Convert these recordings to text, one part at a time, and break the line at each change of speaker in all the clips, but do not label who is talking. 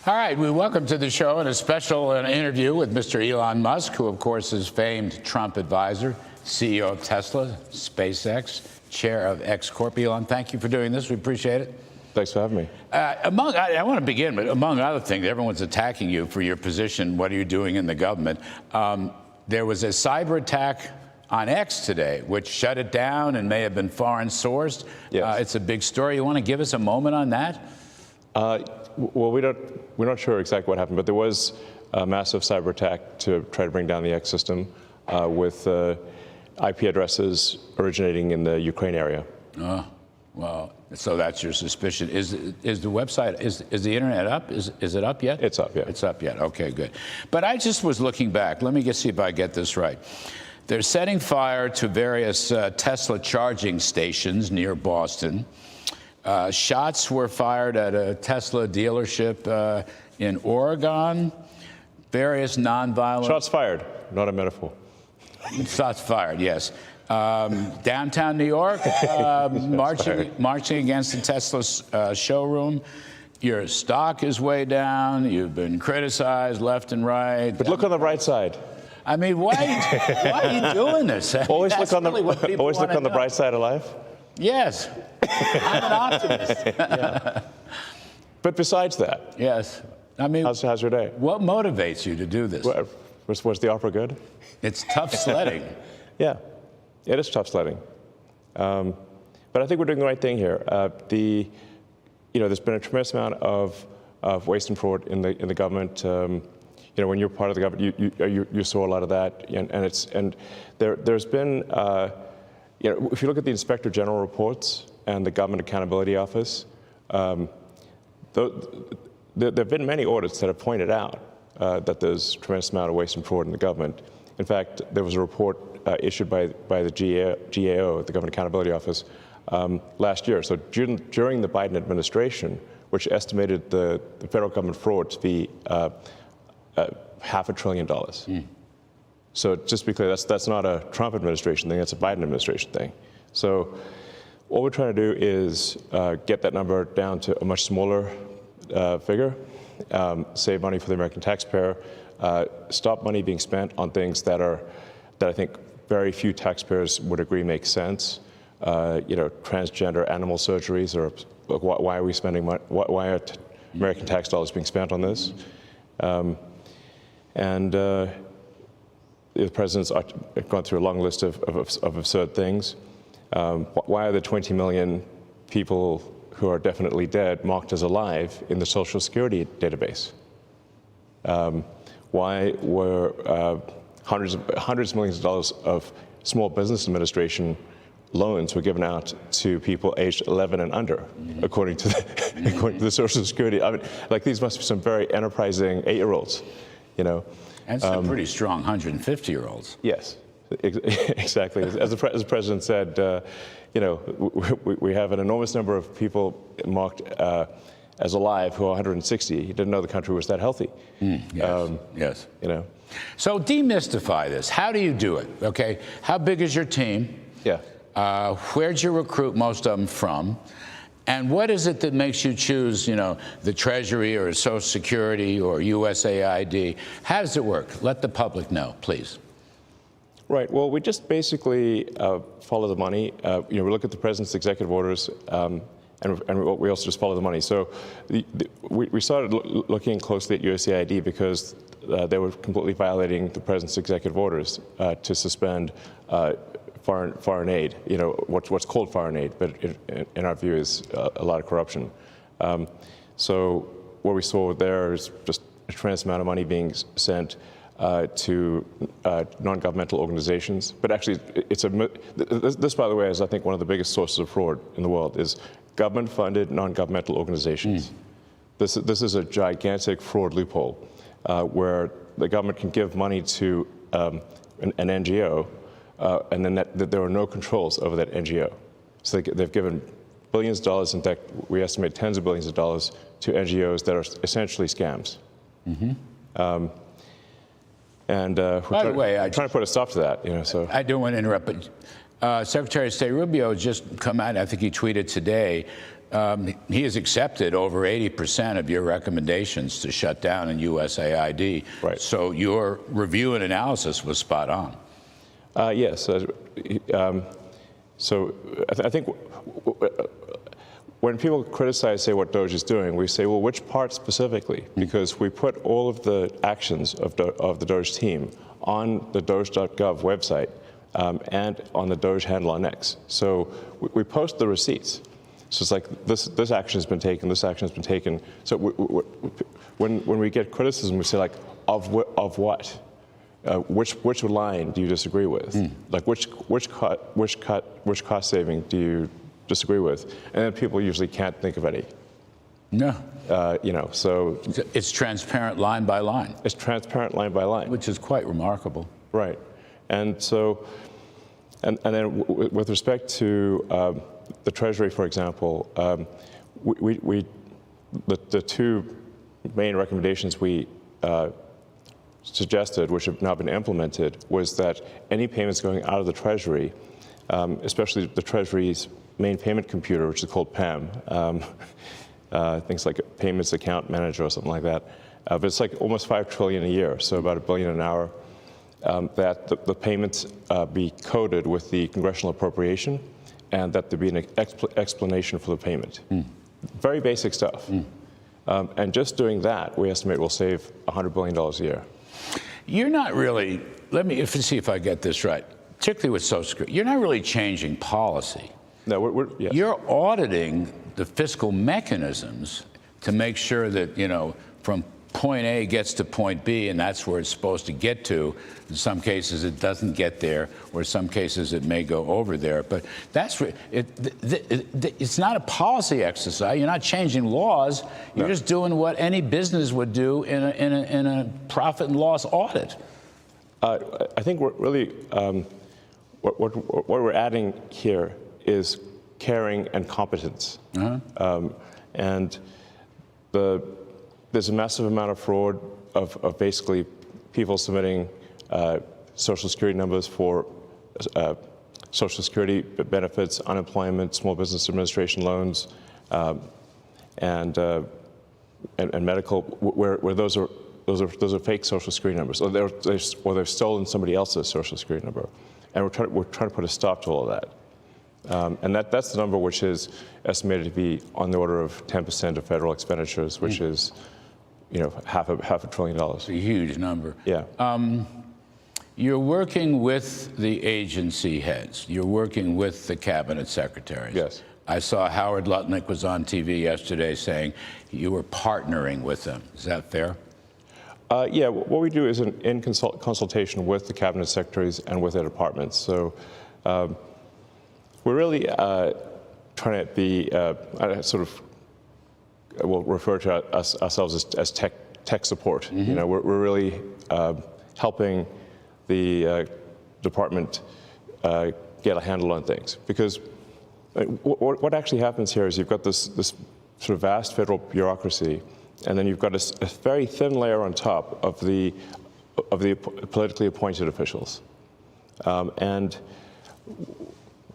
All right, we welcome to the show and a special interview with Mr. Elon Musk, who, of course, is famed Trump advisor, CEO of Tesla, SpaceX, chair of X Corp. Elon, thank you for doing this. We appreciate it.
Thanks for having me.
I want to begin, but among other things, everyone's attacking you for your position. What are you doing in the government? There was a cyber attack on X today, which shut it down and may have been foreign sourced.
Yes.
It's a big story. You want to give us a moment on that?
Well, we're not sure exactly what happened, but there was a massive cyber attack to try to bring down the X system with IP addresses originating in the Ukraine area.
Oh, well, so that's your suspicion. Is the website, is the internet up? Is it up yet?
It's up, yeah.
It's up yet. Okay, good. But I just was looking back. Let me just see if I get this right. They're setting fire to various Tesla charging stations near Boston. Shots were fired at a Tesla dealership in Oregon. Various nonviolent...
Shots fired, not a metaphor.
Shots fired, yes. Downtown New York, marching against the Tesla showroom. Your stock is way down. You've been criticized left and right.
But look on the bright side.
I mean, why are you doing this?
Always look on the bright side of life.
Yes, I'm an optimist.
Yeah. But besides that,
yes, I mean,
how's your day?
What motivates you to do this?
Was the opera good?
It's tough sledding.
Yeah, it is tough sledding. But I think we're doing the right thing here. There's been a tremendous amount of waste and fraud in the government. When you're part of the government, you saw a lot of that, and there's been. If you look at the Inspector General reports and the Government Accountability Office, there have been many audits that have pointed out that there's a tremendous amount of waste and fraud in the government. In fact, there was a report issued by the GAO, the Government Accountability Office, last year. So during the Biden administration, which estimated the federal government fraud to be $500 billion. Mm. So just to be clear, that's not a Trump administration thing, that's a Biden administration thing. So what we're trying to do is get that number down to a much smaller figure, save money for the American taxpayer, stop money being spent on things that I think very few taxpayers would agree make sense. Transgender animal surgeries, or why are we spending money? Why are American tax dollars being spent on this? The president's gone through a long list of absurd things. Why are the 20 million people who are definitely dead marked as alive in the Social Security database? Why were hundreds of millions of dollars of Small Business Administration loans were given out to people aged 11 and under, according to the Social Security? I mean, these must be some very enterprising 8-year-olds,
And some pretty strong 150-year-olds.
Yes, exactly. As the president said, we have an enormous number of people marked as alive who are 160. He didn't know the country was that healthy.
Yes. So demystify this. How do you do it? Okay. How big is your team?
Yeah.
Where'd you recruit most of them from? And what is it that makes you choose, the Treasury or Social Security or USAID? How does it work? Let the public know, please.
Right. Well, we just basically follow the money. We look at the president's executive orders, and we also just follow the money. So we started looking closely at USAID because they were completely violating the president's executive orders to suspend foreign aid, what's called foreign aid, but in our view is a lot of corruption. So what we saw there is just a tremendous amount of money being sent to non-governmental organizations. But actually, this, by the way, is I think one of the biggest sources of fraud in the world is government-funded non-governmental organizations. This is a gigantic fraud loophole where the government can give money to an NGO. And then there are no controls over that NGO. So they've given billions of dollars, in fact, we estimate tens of billions of dollars to NGOs that are essentially scams. By the way, I'm trying to put a stop to that. So
I don't want to interrupt, but Secretary of State Rubio just come out, I think he tweeted today, he has accepted over 80% of your recommendations to shut down in USAID.
Right.
So your review and analysis was spot on.
Yes. So I think when people criticize, say, what DOGE is doing, we say, well, which part specifically? Because we put all of the actions of the DOGE team on the doge.gov website and on the DOGE handle on X. So we post the receipts. So it's like this action has been taken, this action has been taken. So when we get criticism, we say, like, of what? Which line do you disagree with? Like which cost saving do you disagree with? And then people usually can't think of any.
No.
So
it's transparent line by line.
It's transparent line by line,
which is quite remarkable.
Right, and so, and then with respect to the Treasury, for example, the two main recommendations we suggested, which have now been implemented, was that any payments going out of the Treasury, especially the Treasury's main payment computer, which is called PAM, things like Payments Account Manager or something like that, but it's like almost $5 trillion a year, so about $1 billion an hour, that the payments be coded with the congressional appropriation, and that there be an explanation for the payment. Very basic stuff. And just doing that, we estimate will save $100 billion a year.
You're not really, let me see if I get this right, particularly with Social Security, you're not really changing policy.
No, yes.
You're auditing the fiscal mechanisms to make sure that, from point A gets to point B, and that's where it's supposed to get to. In some cases, it doesn't get there, or in some cases, it may go over there. But that's it's not a policy exercise. You're not changing laws. You're just doing what any business would do in a profit and loss audit.
I think we're really what we're adding here is caring and competence. And there's a massive amount of fraud of basically people submitting Social Security numbers for Social Security benefits, unemployment, small business administration loans, and medical, where those are fake Social Security numbers, or they're stolen somebody else's Social Security number, and we're trying to put a stop to all of that. And that's the number which is estimated to be on the order of 10% of federal expenditures, which is, half a trillion dollars.
It's a huge number.
Yeah.
You're working with the agency heads. You're working with the cabinet secretaries.
Yes.
I saw Howard Lutnick was on TV yesterday saying you were partnering with them. Is that fair?
Yeah. What we do is in consultation with the cabinet secretaries and with their departments. So. We're really trying to be we'll refer to ourselves as tech support. We're really helping the department get a handle on things, because what actually happens here is you've got this sort of vast federal bureaucracy, and then you've got a very thin layer on top of the politically appointed officials, and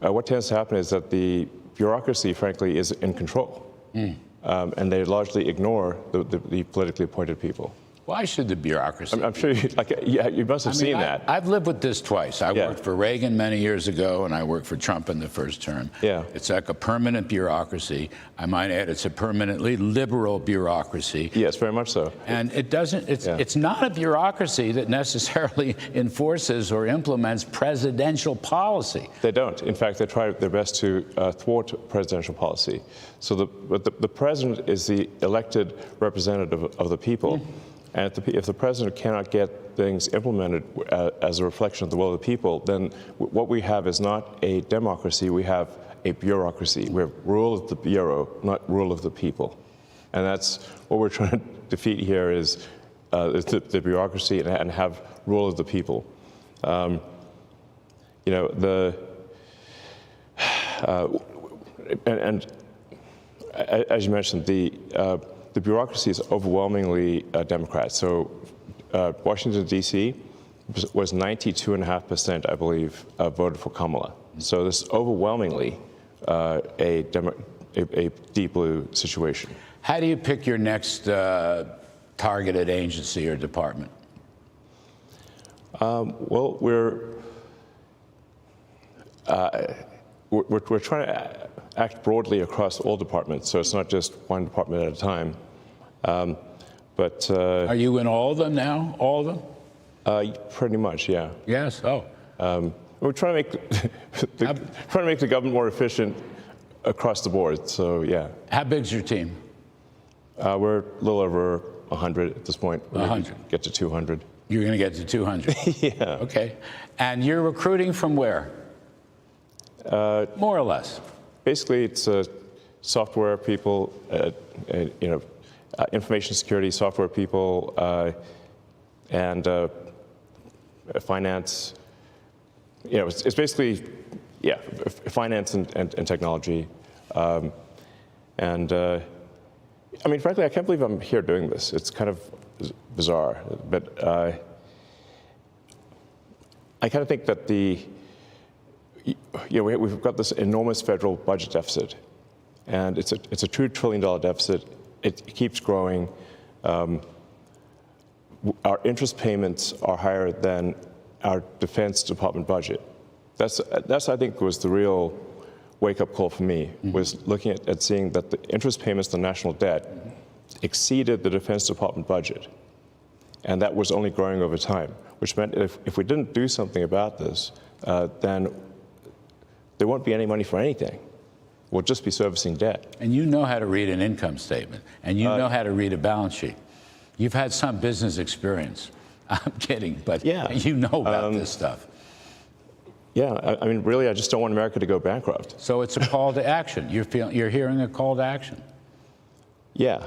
what tends to happen is that the bureaucracy, frankly, is in control, and they largely ignore the politically appointed people.
Why should the bureaucracy?
I'm sure you must have seen that.
I've lived with this twice. I worked for Reagan many years ago, and I worked for Trump in the first term.
Yeah.
It's like a permanent bureaucracy. I might add, it's a permanently liberal bureaucracy.
Yes, very much so.
And it's not a bureaucracy that necessarily enforces or implements presidential policy.
They don't. In fact, they try their best to thwart presidential policy. So the president is the elected representative of the people. And if the president cannot get things implemented as a reflection of the will of the people, then what we have is not a democracy, we have a bureaucracy. We have rule of the bureau, not rule of the people. And that's what we're trying to defeat here is the bureaucracy and have rule of the people. And as you mentioned, the bureaucracy is overwhelmingly Democrat. So Washington, D.C. was 92.5%, I believe, voted for Kamala. So this is overwhelmingly a a deep blue situation.
How do you pick your next targeted agency or department?
Well, we're trying to act broadly across all departments, so it's not just one department at a time.
Are you in all of them now? All of them?
Pretty much, yeah.
Yes. Oh.
We're trying to make the government more efficient across the board. So yeah.
How big's your team?
We're a little over 100 at this point.
100.
Get to 200.
You're going to get to 200.
Yeah.
Okay. And you're recruiting from where? More or less.
Basically, it's software people, information security software people, and finance. It's basically, yeah, finance and technology. I mean, frankly, I can't believe I'm here doing this. It's kind of bizarre, but I kind of think that we've got this enormous federal budget deficit, and it's a $2 trillion deficit. It keeps growing. Our interest payments are higher than our Defense Department budget. That's I think was the real wake-up call for me, was looking at seeing that the interest payments on national debt exceeded the Defense Department budget. And that was only growing over time, which meant if we didn't do something about this, then there won't be any money for anything. We'll just be servicing debt.
And you know how to read an income statement, and you know how to read a balance sheet. You've had some business experience. I'm kidding, but
yeah.
You know about this stuff.
Yeah, I mean, really, I just don't want America to go bankrupt.
So it's a call to action. You're hearing a call to action.
Yeah.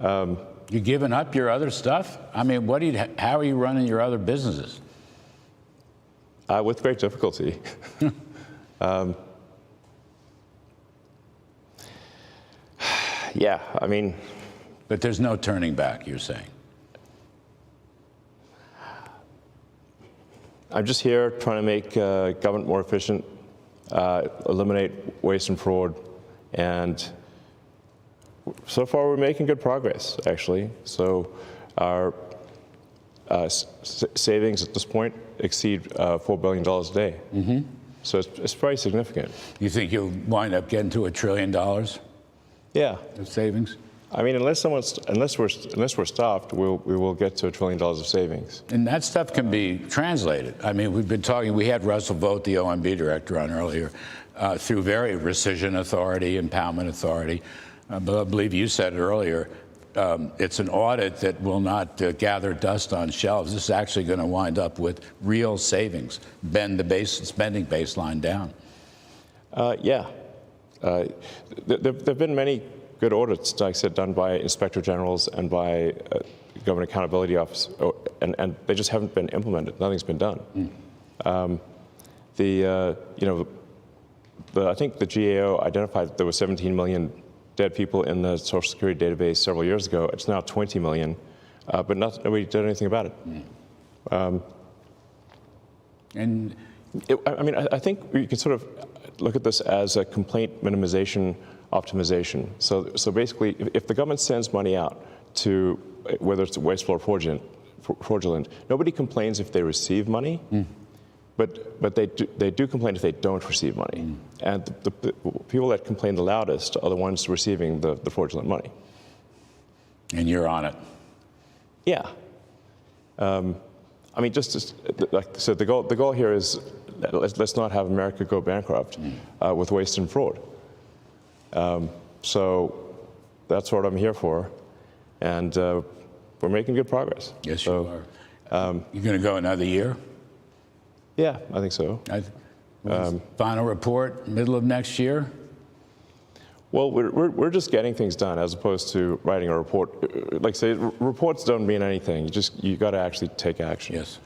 You giving up your other stuff? I mean, how are you running your other businesses?
With great difficulty. Yeah, I mean.
But there's no turning back, you're saying?
I'm just here trying to make government more efficient, eliminate waste and fraud, and so far we're making good progress, actually. So our savings at this point exceed $4 billion a day. Mm-hmm. So it's very significant.
You think you'll wind up getting to $1 trillion?
Yeah.
Of savings?
I mean, unless we're stopped, we will get to $1 trillion of savings.
And that stuff can be translated. I mean, we've been talking. We had Russell Vogt, the OMB director, on earlier, through very rescission authority, impoundment authority. But I believe you said it earlier. It's an audit that will not gather dust on shelves. This is actually going to wind up with real savings, bend the spending baseline down.
Yeah. There've been many good audits, like I said, done by inspector generals and by Government Accountability Office, and they just haven't been implemented. Nothing's been done. I think the GAO identified that there were 17 million dead people in the Social Security database several years ago. It's now 20 million, but nobody did anything about it. I think we can sort of look at this as a complaint minimization optimization. So basically, if the government sends money out to, whether it's wasteful or fraudulent, nobody complains if they receive money, but they do complain if they don't receive money. And the people that complain the loudest are the ones receiving the fraudulent money.
And you're on it.
Yeah. I mean, so the goal here is let's not have America go bankrupt with waste and fraud. So that's what I'm here for, and we're making good progress.
Yes, you are. You're going to go another year?
Yeah, I think so.
Final report, middle of next year?
Well, we're just getting things done as opposed to writing a report. Like say, reports don't mean anything. You got to actually take action.
Yes.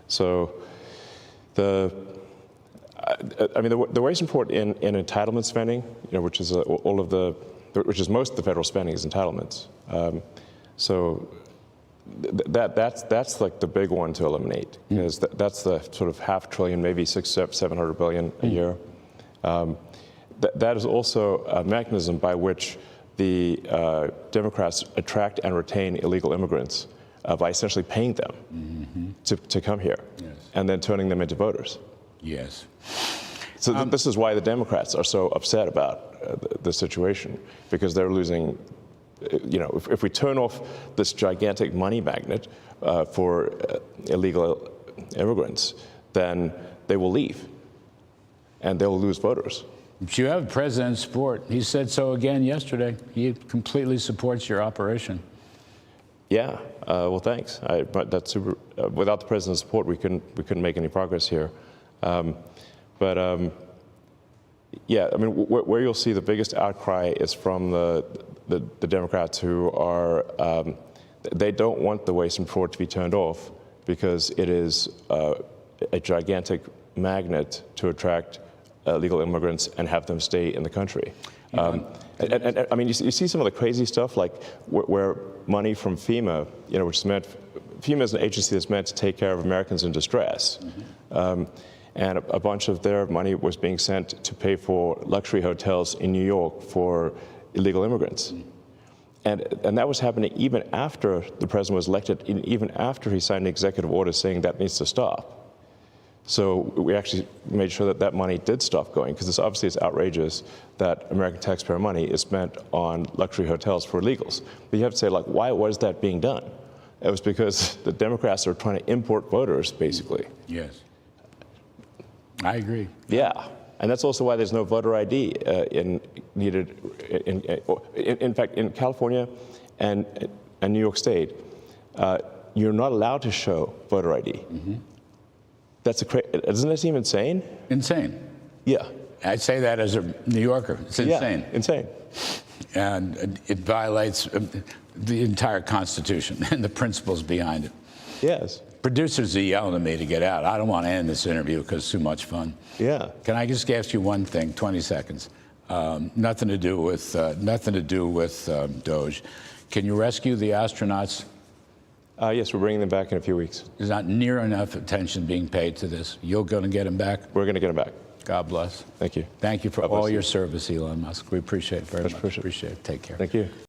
So the waste report in entitlement spending, which is which is most of the federal spending is entitlements. So that's like the big one to eliminate, because that's the sort of $500 billion, maybe $600-700 billion a year. that is also a mechanism by which the Democrats attract and retain illegal immigrants by essentially paying them to come here, and then turning them into voters.
Yes.
So this is why the Democrats are so upset about the situation, because they're losing. You know, if we turn off this gigantic money magnet for illegal immigrants, then they will leave, and they will lose voters.
But you have President's support. He said so again yesterday. He completely supports your operation.
Yeah. Well, thanks. But that's super. Without the President's support, we couldn't make any progress here. Yeah. I mean, where you'll see the biggest outcry is from the Democrats who are. They don't want the waste and fraud to be turned off because it is a gigantic magnet to attract illegal immigrants and have them stay in the country. And I mean, you see some of the crazy stuff, like where money from FEMA, you know, which is meant, FEMA is an agency that's meant to take care of Americans in distress. And a bunch of their money was being sent to pay for luxury hotels in New York for illegal immigrants. And that was happening even after the president was elected, even after he signed an executive order saying that needs to stop. So we actually made sure that that money did stop going, because obviously it's outrageous that American taxpayer money is spent on luxury hotels for illegals. But you have to say, like, why was that being done? It was because the Democrats are trying to import voters, basically.
Yes. I agree.
Yeah. And that's also why there's no voter ID needed. In fact, in California and New York State, you're not allowed to show voter ID. Doesn't that seem insane?
Insane.
Yeah.
I say that as a New Yorker. It's insane.
Yeah, insane.
And it violates the entire Constitution and the principles behind it.
Yes.
Producers are yelling at me to get out. I don't want to end this interview because it's too much fun.
Yeah.
Can I just ask you one thing, 20 seconds? Nothing to do with DOGE. Can you rescue the astronauts?
Yes, we're bringing them back in a few weeks.
There's not near enough attention being paid to this. You're going to get them back?
We're going to get them back.
God bless.
Thank you.
Thank you for all your service, Elon Musk. We appreciate it very much.
Appreciate it.
Take care.
Thank you.